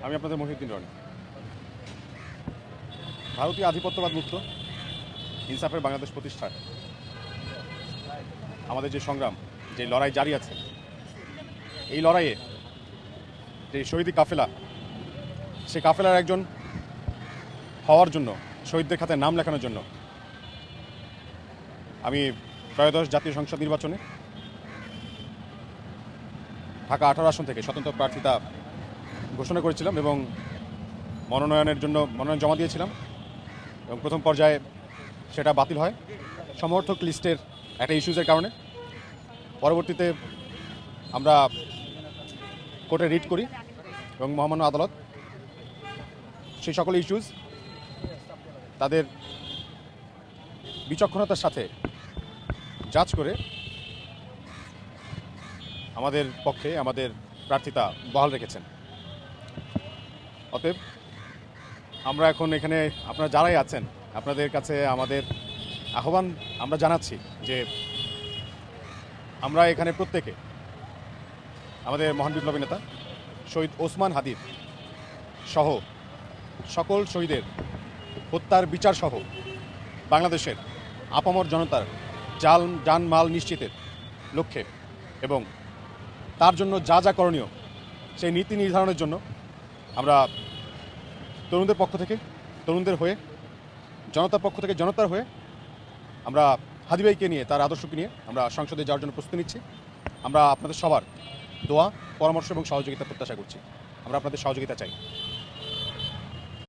আমি আপনাদের মহিউদ্দিন রনি। ভারতীয় আধিপত্যবাদ মুক্ত ইনসাফের বাংলাদেশ প্রতিষ্ঠার আমাদের যে সংগ্রাম, যে লড়াই জারি আছে, এই লড়াইয়ে যে শহীদি কাফেলা, সেই কাফেলার একজন হওয়ার জন্য, শহীদদের খাতায় নাম লেখানোর জন্য আমি ত্রয়োদশ জাতীয় সংসদ নির্বাচনে ঢাকা 18 আসন থেকে স্বতন্ত্র প্রার্থিতা ঘোষণা করেছিলাম এবং মনোনয়নের জন্য মনোনয়ন জমা দিয়েছিলাম এবং প্রথম পর্যায়ে সেটা বাতিল হয় সমর্থক লিস্টের একটা ইস্যুজের কারণে। পরবর্তীতে আমরা কোর্টে রিট করি এবং মহামান্য আদালত সেই সকল ইস্যুজ তাদের বিচক্ষণতার সাথে জাজ করে আমাদের পক্ষে আমাদের প্রার্থিতা বহাল রেখেছেন। অতএব আমরা এখন এখানে আপনারা যারাই আছেন, আপনাদের কাছে আমাদের আহ্বান আমরা জানাচ্ছি যে আমরা এখানে প্রত্যেকে আমাদের মহান বিপ্লবী নেতা শহীদ ওসমান হাদির সহ সকল শহীদের হত্যার বিচার সহ বাংলাদেশের আপামর জনতার জানমাল নিশ্চিতের লক্ষ্যে এবং তার জন্য যা যা করণীয় সেই নীতি নির্ধারণের জন্য আমরা তরুণদের পক্ষ থেকে তরুণদের হয়ে, জনতার পক্ষ থেকে জনতার হয়ে আমরা হাদি ভাইকে নিয়ে, তার আদর্শকে নিয়ে আমরা সংসদে যাওয়ার জন্য প্রস্তুতি নিচ্ছি। আমরা আপনাদের সবার দোয়া, পরামর্শ এবং সহযোগিতা প্রত্যাশা করছি। আমরা আপনাদের সহযোগিতা চাই।